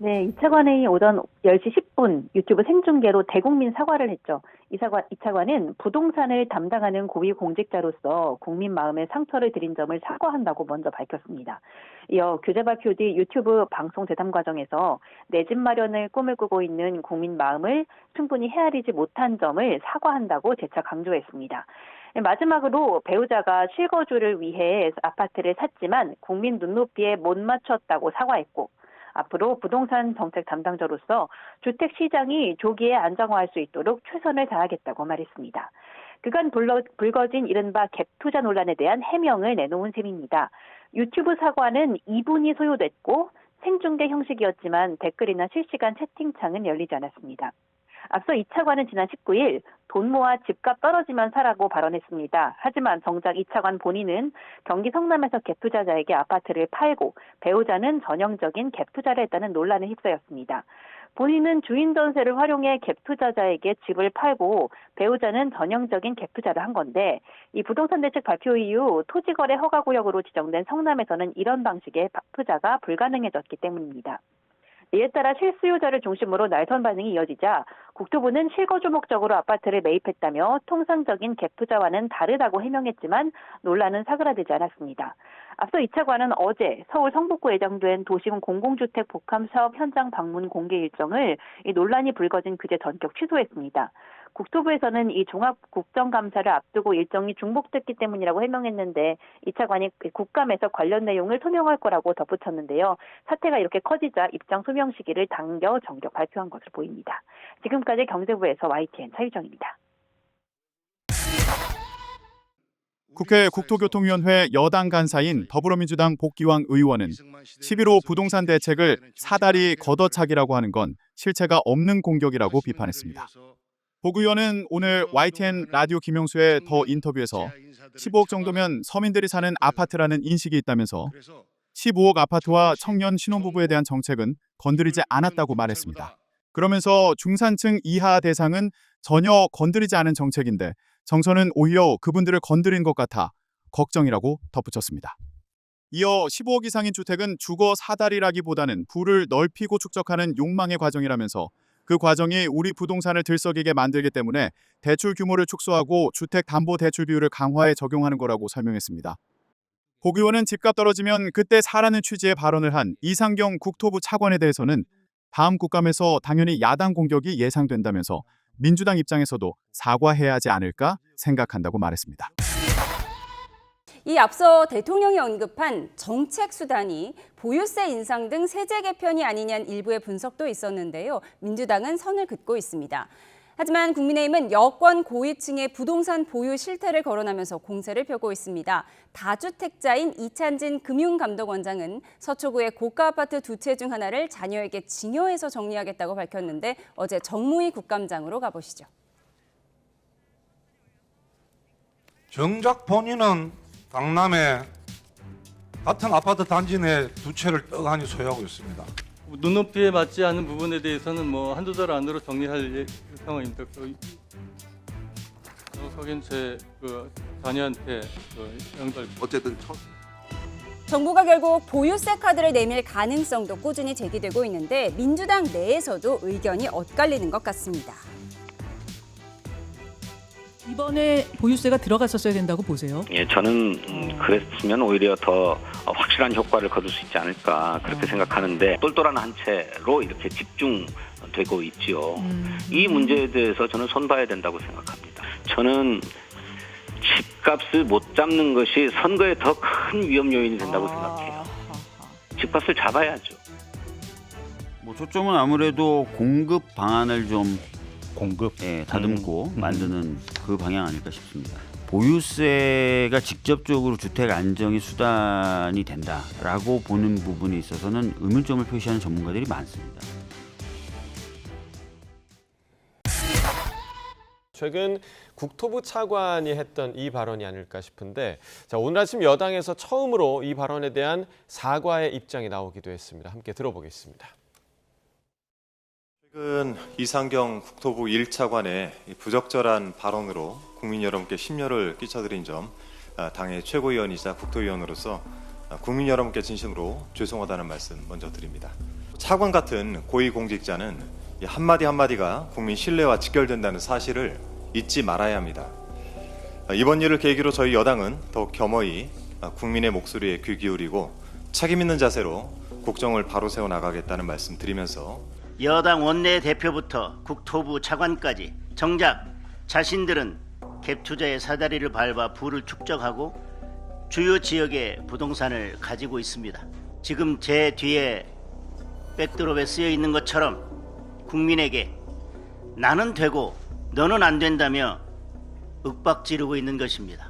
네, 이 차관이 오전 10시 10분 유튜브 생중계로 대국민 사과를 했죠. 이 차관은 부동산을 담당하는 고위공직자로서 국민 마음에 상처를 드린 점을 사과한다고 먼저 밝혔습니다. 이어 규제 발표 뒤 유튜브 방송 대담 과정에서 내 집 마련을 꿈을 꾸고 있는 국민 마음을 충분히 헤아리지 못한 점을 사과한다고 재차 강조했습니다. 마지막으로 배우자가 실거주를 위해 아파트를 샀지만 국민 눈높이에 못 맞췄다고 사과했고, 앞으로 부동산 정책 담당자로서 주택 시장이 조기에 안정화할 수 있도록 최선을 다하겠다고 말했습니다. 그간 불거진 이른바 갭 투자 논란에 대한 해명을 내놓은 셈입니다. 유튜브 사과는 2분이 소요됐고 생중계 형식이었지만 댓글이나 실시간 채팅창은 열리지 않았습니다. 앞서 이 차관은 지난 19일 돈 모아 집값 떨어지면 사라고 발언했습니다. 하지만 정작 이 차관 본인은 경기 성남에서 갭 투자자에게 아파트를 팔고 배우자는 전형적인 갭 투자를 했다는 논란에 휩싸였습니다. 본인은 주인 전세를 활용해 갭 투자자에게 집을 팔고 배우자는 전형적인 갭 투자를 한 건데, 이 부동산 대책 발표 이후 토지거래 허가구역으로 지정된 성남에서는 이런 방식의 투자가 불가능해졌기 때문입니다. 이에 따라 실수요자를 중심으로 날선 반응이 이어지자 국토부는 실거주 목적으로 아파트를 매입했다며 통상적인 갭 투자와는 다르다고 해명했지만 논란은 사그라들지 않았습니다. 앞서 이 차관은 어제 서울 성북구에 예정된 도심 공공주택 복합 사업 현장 방문 공개 일정을 이 논란이 불거진 그제 전격 취소했습니다. 국토부에서는 이 종합국정감사를 앞두고 일정이 중복됐기 때문이라고 해명했는데, 이 차관이 국감에서 관련 내용을 소명할 거라고 덧붙였는데요. 사태가 이렇게 커지자 입장 소명 시기를 당겨 정격 발표한 것으로 보입니다. 지금까지 경제부에서 YTN 차유정입니다. 국회 국토교통위원회 여당 간사인 더불어민주당 복기왕 의원은 11호 부동산 대책을 사다리 걷어차기라고 하는 건 실체가 없는 공격이라고 비판했습니다. 복 의원은 오늘 YTN 라디오 김용수의 더 인터뷰에서 15억 정도면 서민들이 사는 아파트라는 인식이 있다면서 15억 아파트와 청년 신혼부부에 대한 정책은 건드리지 않았다고 말했습니다. 그러면서 중산층 이하 대상은 전혀 건드리지 않은 정책인데 정서는 오히려 그분들을 건드린 것 같아 걱정이라고 덧붙였습니다. 이어 15억 이상인 주택은 주거 사다리라기보다는 부를 넓히고 축적하는 욕망의 과정이라면서 그 과정이 우리 부동산을 들썩이게 만들기 때문에 대출 규모를 축소하고 주택담보대출 비율을 강화해 적용하는 거라고 설명했습니다. 복 의원은 집값 떨어지면 그때 사라는 취지의 발언을 한 이상경 국토부 차관에 대해서는 다음 국감에서 당연히 야당 공격이 예상된다면서 민주당 입장에서도 사과해야 하지 않을까 생각한다고 말했습니다. 이 앞서 대통령이 언급한 정책 수단이 보유세 인상 등 세제 개편이 아니냐는 일부의 분석도 있었는데요. 민주당은 선을 긋고 있습니다. 하지만 국민의힘은 여권 고위층의 부동산 보유 실태를 거론하면서 공세를 펴고 있습니다. 다주택자인 이찬진 금융감독원장은 서초구의 고가 아파트 두 채 중 하나를 자녀에게 증여해서 정리하겠다고 밝혔는데 어제 정무위 국감장으로 가보시죠. 정작 본인은 강남에 같은 아파트 단지 내 두 채를 떡하니 소유하고 있습니다. 눈높이에 맞지 않는 부분에 대해서는 한두 달 안으로 정리할 상황입니다. 거긴 제 자녀한테 양도할. 어쨌든 정부가 결국 보유세 카드를 내밀 가능성도 꾸준히 제기되고 있는데 민주당 내에서도 의견이 엇갈리는 것 같습니다. 이번에 보유세가 들어갔었어야 된다고 보세요? 예, 저는 그랬으면 오히려 더 확실한 효과를 거둘 수 있지 않을까 그렇게 생각하는데 똘똘한 한 채로 이렇게 집중되고 있지요. 이 문제에 대해서 저는 손봐야 된다고 생각합니다. 저는 집값을 못 잡는 것이 선거에 더 큰 위험 요인이 된다고 생각해요. 집값을 잡아야죠. 초점은 아무래도 공급 방안을 좀 다듬고 만드는 그 방향 아닐까 싶습니다. 보유세가 직접적으로 주택 안정의 수단이 된다라고 보는 부분에 있어서는 의문점을 표시하는 전문가들이 많습니다. 최근 국토부 차관이 했던 이 발언이 아닐까 싶은데, 오늘 아침 여당에서 처음으로 이 발언에 대한 사과의 입장이 나오기도 했습니다. 함께 들어보겠습니다. 최근 이상경 국토부 1차관의 부적절한 발언으로 국민 여러분께 심려를 끼쳐드린 점, 당의 최고위원이자 국토위원으로서 국민 여러분께 진심으로 죄송하다는 말씀 먼저 드립니다. 차관 같은 고위공직자는 이 한마디 한마디가 국민 신뢰와 직결된다는 사실을 잊지 말아야 합니다. 이번 일을 계기로 저희 여당은 더욱 겸허히 국민의 목소리에 귀 기울이고 책임 있는 자세로 국정을 바로 세워 나가겠다는 말씀 드리면서 여당 원내대표부터 국토부 차관까지 정작 자신들은 갭 투자의 사다리를 밟아 부를 축적하고 주요 지역의 부동산을 가지고 있습니다. 지금 제 뒤에 백드롭에 쓰여 있는 것처럼 국민에게 나는 되고 너는 안 된다며 윽박지르고 있는 것입니다.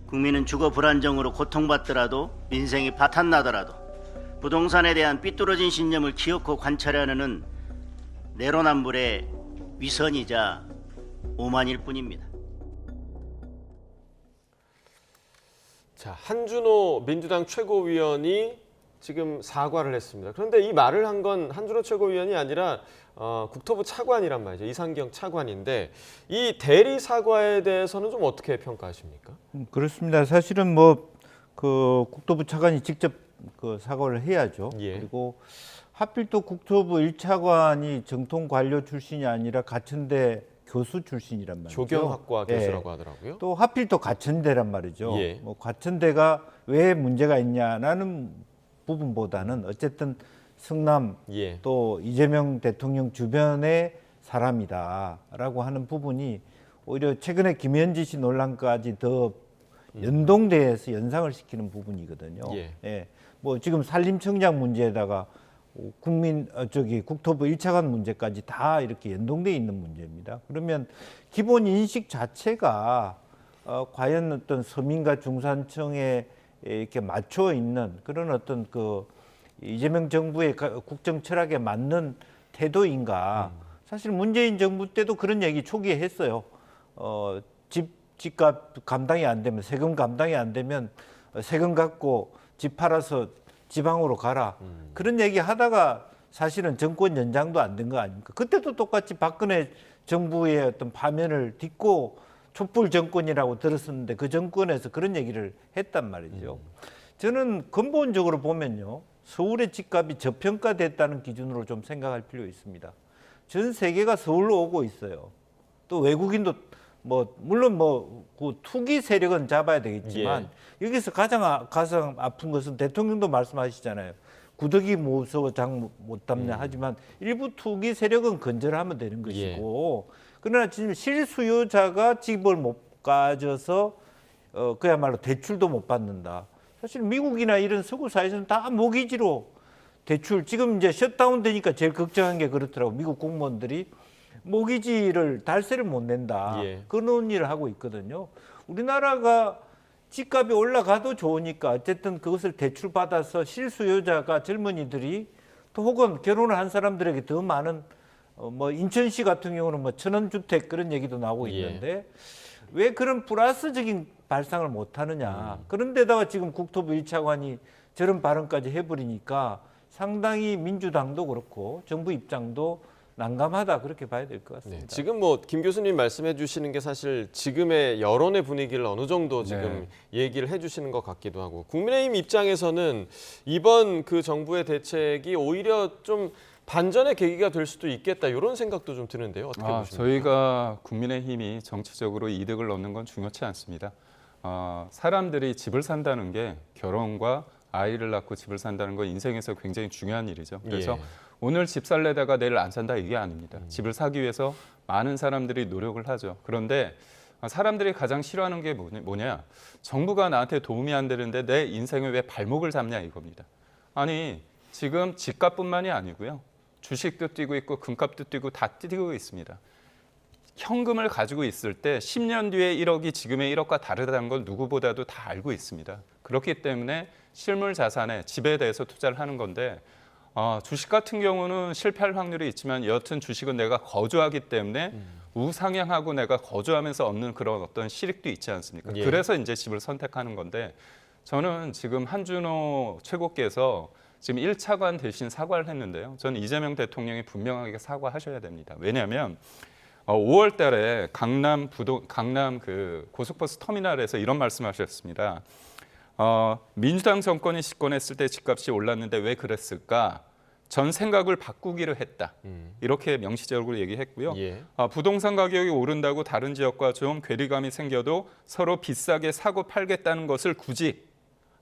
국민은 주거 불안정으로 고통받더라도 민생이 파탄나더라도 부동산에 대한 삐뚤어진 신념을 기어코 관찰하는 내로남불의 위선이자 오만일 뿐입니다. 자, 한준호 민주당 최고위원이 지금 사과를 했습니다. 그런데 이 말을 한 건 한준호 최고위원이 아니라 국토부 차관이란 말이죠. 이상경 차관인데 이 대리 사과에 대해서는 좀 어떻게 평가하십니까? 그렇습니다. 사실은 뭐 그 국토부 차관이 직접 그 사과를 해야죠. 예. 그리고 하필 또 국토부 1차관이 정통 관료 출신이 아니라 가천대 교수 출신이란 말이죠. 조경학과 교수라고 하더라고요. 또 하필 또 가천대란 말이죠. 예. 뭐 가천대가 왜 문제가 있냐라는 부분보다는 어쨌든 성남 예. 또 이재명 대통령 주변의 사람이다라고 하는 부분이 오히려 최근에 김현지 씨 논란까지 더 연동돼서 연상을 시키는 부분이거든요. 예. 예. 뭐 지금 산림청장 문제에다가 국토부 1차관 문제까지 다 이렇게 연동돼 있는 문제입니다. 그러면 기본 인식 자체가 과연 어떤 서민과 중산층에 이렇게 맞춰 있는 그런 어떤 그 이재명 정부의 국정 철학에 맞는 태도인가? 사실 문재인 정부 때도 그런 얘기 초기에 했어요. 집값 감당이 안 되면 세금 감당이 안 되면 세금 갖고 집 팔아서 지방으로 가라. 그런 얘기 하다가 사실은 정권 연장도 안 된 거 아닙니까? 그때도 똑같이 박근혜 정부의 어떤 파면을 딛고 촛불 정권이라고 들었었는데 그 정권에서 그런 얘기를 했단 말이죠. 저는 근본적으로 보면요. 서울의 집값이 저평가됐다는 기준으로 좀 생각할 필요가 있습니다. 전 세계가 서울로 오고 있어요. 또 외국인도 뭐 물론 뭐 그 투기 세력은 잡아야 되겠지만 여기서 가장 아픈 것은 대통령도 말씀하시잖아요. 구더기 무서워 장 못 담냐 하지만 일부 투기 세력은 건절하면 되는 것이고 그러나 지금 실수요자가 집을 못 가져서 그야말로 대출도 못 받는다. 사실 미국이나 이런 서구 사회에서는 다 모기지로 대출 지금 이제 셧다운 되니까 제일 걱정한 게 그렇더라고. 미국 공무원들이 모기지를 달세를 못 낸다. 그런 일을 하고 있거든요. 우리나라가 집값이 올라가도 좋으니까 어쨌든 그것을 대출받아서 실수요자가 젊은이들이 또 혹은 결혼을 한 사람들에게 더 많은 뭐 인천시 같은 경우는 뭐 천원주택 그런 얘기도 나오고 있는데 왜 그런 플러스적인 발상을 못 하느냐. 그런데다가 지금 국토부 1차관이 저런 발언까지 해버리니까 상당히 민주당도 그렇고 정부 입장도 난감하다 그렇게 봐야 될 것 같습니다. 네, 지금 뭐 김 교수님 말씀해 주시는 게 사실 지금의 여론의 분위기를 어느 정도 지금 얘기를 해 주시는 것 같기도 하고 국민의힘 입장에서는 이번 그 정부의 대책이 오히려 좀 반전의 계기가 될 수도 있겠다 이런 생각도 좀 드는데요. 어떻게 보십니까? 저희가 국민의힘이 정치적으로 이득을 얻는 건 중요치 않습니다. 사람들이 집을 산다는 게 결혼과 아이를 낳고 집을 산다는 건 인생에서 굉장히 중요한 일이죠. 그래서 오늘 집 살래다가 내일 안 산다 이게 아닙니다. 집을 사기 위해서 많은 사람들이 노력을 하죠. 그런데 사람들이 가장 싫어하는 게 뭐냐? 정부가 나한테 도움이 안 되는데 내 인생에 왜 발목을 잡냐 이겁니다. 아니 지금 집값뿐만이 아니고요. 주식도 뛰고 있고 금값도 뛰고 다 뛰고 있습니다. 현금을 가지고 있을 때 10년 뒤에 1억이 지금의 1억과 다르다는 걸 누구보다도 다 알고 있습니다. 그렇기 때문에 실물 자산에 집에 대해서 투자를 하는 건데 주식 같은 경우는 실패할 확률이 있지만 여튼 주식은 내가 거주하기 때문에 우상향하고 내가 거주하면서 얻는 그런 어떤 실익도 있지 않습니까? 그래서 이제 집을 선택하는 건데 저는 지금 한준호 최고께서 지금 1차관 대신 사과를 했는데요. 저는 이재명 대통령이 분명하게 사과하셔야 됩니다. 왜냐하면 5월 달에 강남 그 고속버스 터미널에서 이런 민주당 정권이 집권했을 때 집값이 올랐는데 왜 그랬을까? 전 생각을 바꾸기로 했다. 이렇게 명시적으로 얘기했고요. 예. 부동산 가격이 오른다고 다른 지역과 좀 괴리감이 생겨도 서로 비싸게 사고 팔겠다는 것을 굳이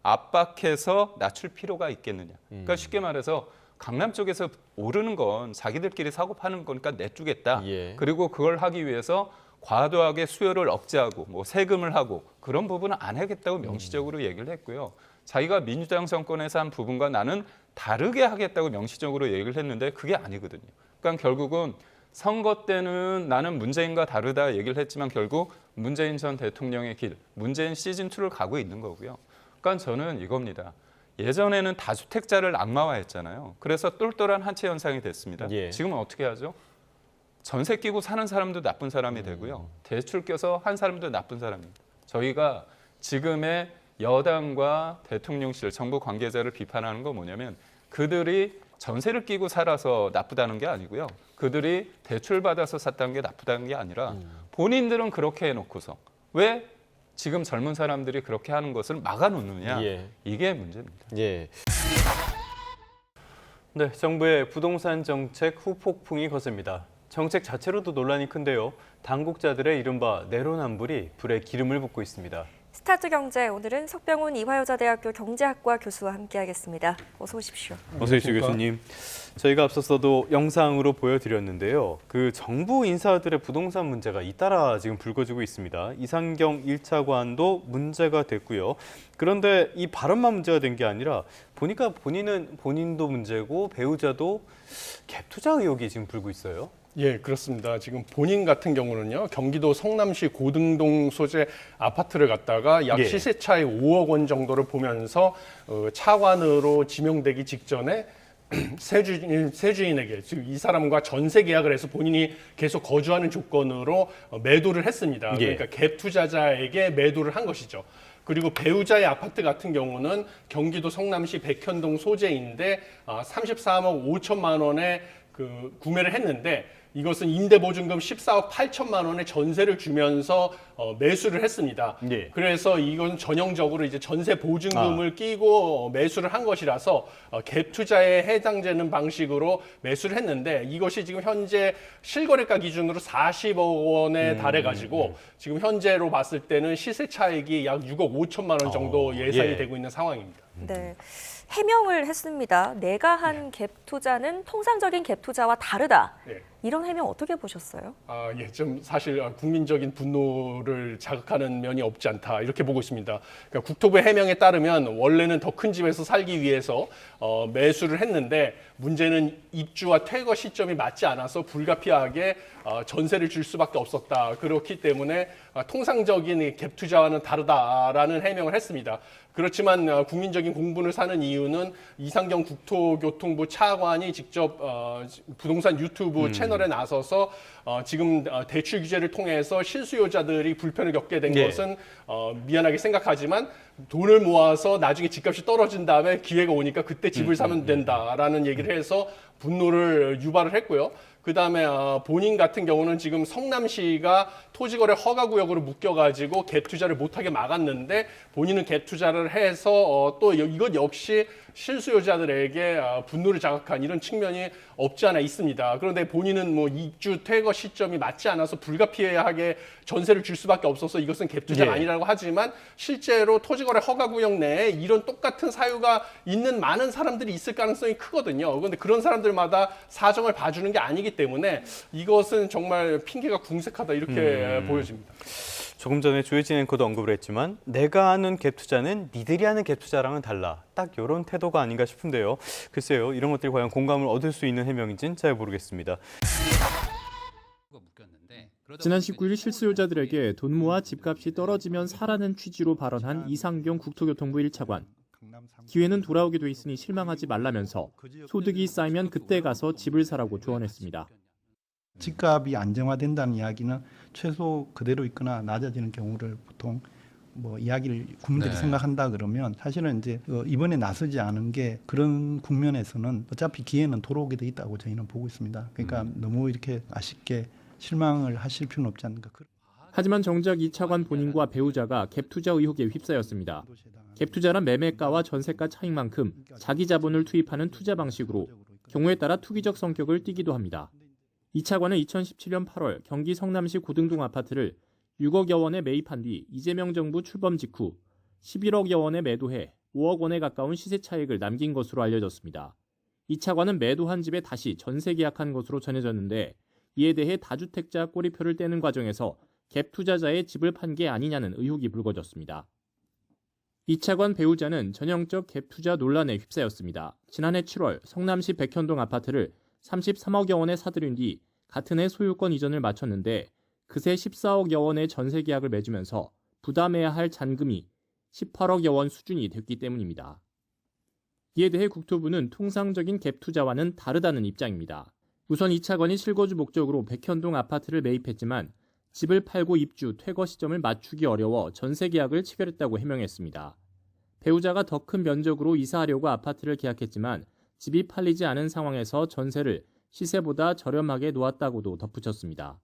압박해서 낮출 필요가 있겠느냐. 그러니까 쉽게 말해서 강남 쪽에서 오르는 건 자기들끼리 사고 파는 거니까 내주겠다. 예. 그리고 그걸 하기 위해서 과도하게 수요를 억제하고 뭐 세금을 하고 그런 부분은 안 하겠다고 명시적으로 얘기를 했고요. 자기가 민주당 정권에서 한 부분과 나는 다르게 하겠다고 명시적으로 얘기를 했는데 그게 아니거든요. 그러니까 결국은 선거 때는 나는 문재인과 다르다 얘기를 했지만 결국 문재인 전 대통령의 길, 문재인 시즌2를 가고 있는 거고요. 그러니까 저는 이겁니다. 예전에는 다주택자를 악마화했잖아요. 그래서 똘똘한 한치 현상이 됐습니다. 예. 지금은 어떻게 하죠? 전세 끼고 사는 사람도 나쁜 사람이 되고요. 대출 껴서 한 사람도 나쁜 사람입니다. 저희가 지금의 여당과 대통령실, 정부 관계자를 비판하는 건 뭐냐면 그들이 전세를 끼고 살아서 나쁘다는 게 아니고요. 그들이 대출 받아서 샀다는 게 나쁘다는 게 아니라 본인들은 그렇게 해놓고서 왜 지금 젊은 사람들이 그렇게 하는 것을 막아놓느냐. 예. 이게 문제입니다. 예. 네, 정부의 부동산 정책 후폭풍이 거셉니다. 정책 자체로도 논란이 큰데요. 당국자들의 이른바 내로남불이 불에 기름을 붓고 있습니다. 스타트 경제, 오늘은 석병훈 이화여자대학교 경제학과 교수와 함께하겠습니다. 어서 오십시오. 어서 오십시오, 교수님. 저희가 앞서서도 영상으로 보여드렸는데요. 그 정부 인사들의 부동산 문제가 잇따라 지금 불거지고 있습니다. 이상경 1차관도 문제가 됐고요. 그런데 이 발언만 문제가 된 게 아니라 보니까 본인도 문제고 배우자도 갭 투자 의혹이 지금 불고 있어요. 예, 그렇습니다. 지금 본인 같은 경우는요, 경기도 성남시 고등동 소재 아파트를 갖다가 약 시세 차이 5억 원 정도를 보면서 차관으로 지명되기 직전에 세주인에게, 즉 이 사람과 전세 계약을 해서 본인이 계속 거주하는 조건으로 매도를 했습니다. 그러니까 갭 투자자에게 매도를 한 것이죠. 그리고 배우자의 아파트 같은 경우는 경기도 성남시 백현동 소재인데 33억 5천만 원에 구매를 했는데 이것은 임대보증금 14억 8천만 원의 전세를 주면서 매수를 했습니다. 그래서 이건 전형적으로 이제 전세 보증금을 끼고 매수를 한 것이라서 갭 투자에 해당되는 방식으로 매수를 했는데 이것이 지금 현재 실거래가 기준으로 40억 원에 달해가지고 지금 현재로 봤을 때는 시세 차익이 약 6억 5천만 원 정도 예상이 되고 있는 상황입니다. 네. 해명을 했습니다. 내가 한 갭 투자는 통상적인 갭 투자와 다르다. 이런 해명 어떻게 보셨어요? 예, 좀 사실 국민적인 분노를 자극하는 면이 없지 않다 이렇게 보고 있습니다. 그러니까 국토부의 해명에 따르면 원래는 더 큰 집에서 살기 위해서 매수를 했는데 문제는 입주와 퇴거 시점이 맞지 않아서 불가피하게 전세를 줄 수밖에 없었다. 그렇기 때문에 통상적인 갭 투자와는 다르다라는 해명을 했습니다. 그렇지만 국민적인 공분을 사는 이유는 이상경 국토교통부 차관이 직접 부동산 유튜브 채널에 나서서 지금 대출 규제를 통해서 실수요자들이 불편을 겪게 된 것은 미안하게 생각하지만 돈을 모아서 나중에 집값이 떨어진 다음에 기회가 오니까 그때 집을 사면 된다라는 얘기를 해서 분노를 유발을 했고요. 그다음에 본인 같은 경우는 지금 성남시가 토지거래 허가구역으로 묶여가지고 갭 투자를 못하게 막았는데 본인은 갭 투자를 해서 또 이것 역시 실수요자들에게 분노를 자극한 이런 측면이 없지 않아 있습니다. 그런데 본인은 뭐 입주 퇴거 시점이 맞지 않아서 불가피하게 전세를 줄 수밖에 없어서 이것은 갭 투자가 아니라고 하지만 실제로 토지거래 허가구역 내에 이런 똑같은 사유가 있는 많은 사람들이 있을 가능성이 크거든요. 그런데 그런 사람들마다 사정을 봐주는 게 아니기 때문에 이것은 정말 핑계가 궁색하다 이렇게 보여집니다. 조금 전에 조혜진 앵커도 언급을 했지만 내가 하는 갭 투자는 니들이 하는 갭 투자랑은 달라. 딱 이런 태도가 아닌가 싶은데요. 글쎄요. 이런 것들이 과연 공감을 얻을 수 있는 해명인지는 잘 모르겠습니다. 지난 19일 실수요자들에게 돈 모아 집값이 떨어지면 사라는 취지로 발언한 이상경 국토교통부 1차관. 기회는 돌아오게 돼 있으니 실망하지 말라면서 소득이 쌓이면 그때 가서 집을 사라고 조언했습니다. 집값이 안정화된다는 이야기는 최소 그대로 있거나 낮아지는 경우를 보통 뭐 이야기를 국민들이 생각한다 그러면 사실은 이제 이번에 나서지 않은 게 그런 국면에서는 어차피 기회는 돌아오게 돼 있다고 저희는 보고 있습니다. 그러니까 너무 이렇게 아쉽게 실망을 하실 필요는 없지 않는가. 하지만 정작 이 차관 본인과 배우자가 갭 투자 의혹에 휩싸였습니다. 갭 투자란 매매가와 전세가 차익만큼 자기 자본을 투입하는 투자 방식으로 경우에 따라 투기적 성격을 띠기도 합니다. 이 차관은 2017년 8월 경기 성남시 고등동 아파트를 6억여 원에 매입한 뒤 이재명 정부 출범 직후 11억여 원에 매도해 5억 원에 가까운 시세 차익을 남긴 것으로 알려졌습니다. 이 차관은 매도한 집에 다시 전세 계약한 것으로 전해졌는데 이에 대해 다주택자 꼬리표를 떼는 과정에서 갭 투자자의 집을 판 게 아니냐는 의혹이 불거졌습니다. 이 차관 배우자는 전형적 갭 투자 논란에 휩싸였습니다. 지난해 7월 성남시 백현동 아파트를 33억여 원에 사들인 뒤 같은 해 소유권 이전을 마쳤는데 그새 14억여 원의 전세 계약을 맺으면서 부담해야 할 잔금이 18억여 원 수준이 됐기 때문입니다. 이에 대해 국토부는 통상적인 갭 투자와는 다르다는 입장입니다. 우선 이 차관이 실거주 목적으로 백현동 아파트를 매입했지만 집을 팔고 입주, 퇴거 시점을 맞추기 어려워 전세 계약을 체결했다고 해명했습니다. 배우자가 더 큰 면적으로 이사하려고 아파트를 계약했지만 집이 팔리지 않은 상황에서 전세를 시세보다 저렴하게 놓았다고도 덧붙였습니다.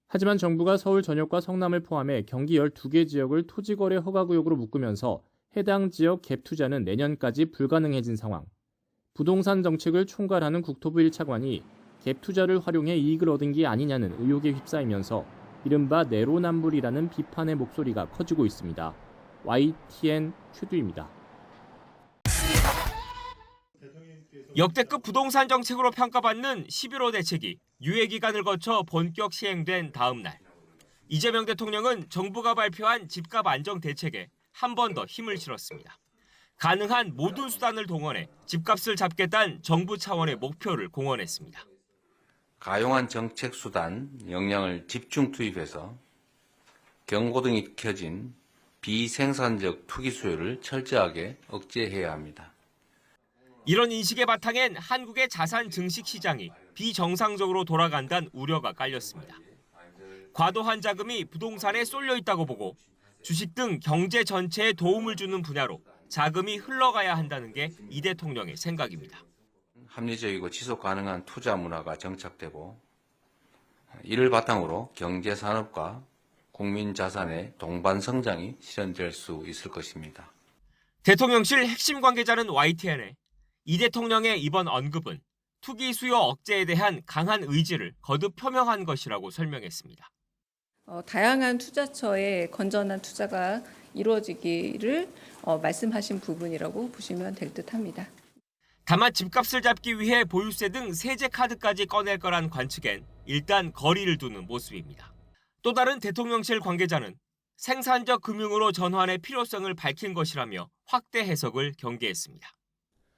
하지만 정부가 서울 전역과 성남을 포함해 경기 12개 지역을 토지거래 허가구역으로 묶으면서 해당 지역 갭 투자는 내년까지 불가능해진 상황. 부동산 정책을 총괄하는 국토부 1차관이 갭 투자를 활용해 이익을 얻은 게 아니냐는 의혹에 휩싸이면서 이른바 내로남불이라는 비판의 목소리가 커지고 있습니다. YTN 최두입니다. 역대급 부동산 정책으로 평가받는 11호 대책이 유예 기간을 거쳐 본격 시행된 다음 날 이재명 대통령은 정부가 발표한 집값 안정 대책에 한 번 더 힘을 실었습니다. 가능한 모든 수단을 동원해 집값을 잡겠다는 정부 차원의 목표를 공언했습니다. 가용한 정책 수단, 역량을 집중 투입해서 경고등이 켜진 비생산적 투기 수요를 철저하게 억제해야 합니다. 이런 인식의 바탕엔 한국의 자산 증식 시장이 비정상적으로 돌아간다는 우려가 깔렸습니다. 과도한 자금이 부동산에 쏠려 있다고 보고 주식 등 경제 전체에 도움을 주는 분야로 자금이 흘러가야 한다는 게 이 대통령의 생각입니다. 합리적이고 지속 가능한 투자 문화가 정착되고 이를 바탕으로 경제 산업과 국민 자산의 동반 성장이 실현될 수 있을 것입니다. 대통령실 핵심 관계자는 YTN에 이 대통령의 이번 언급은 투기 수요 억제에 대한 강한 의지를 거듭 표명한 것이라고 설명했습니다. 다양한 투자처의 건전한 투자가 이루어지기를 말씀하신 부분이라고 보시면 될 듯합니다. 다만 집값을 잡기 위해 보유세 등 세제 카드까지 꺼낼 거란 관측엔 일단 거리를 두는 모습입니다. 또 다른 대통령실 관계자는 생산적 금융으로 전환의 필요성을 밝힌 것이라며 확대 해석을 경계했습니다.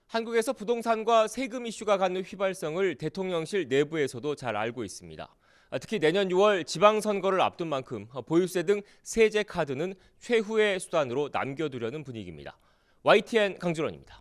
한국에서 부동산과 세금 이슈가 갖는 휘발성을 대통령실 내부에서도 잘 알고 있습니다. 특히 내년 6월 지방선거를 앞둔 만큼 보유세 등 세제 카드는 최후의 수단으로 남겨두려는 분위기입니다. YTN 강준원입니다.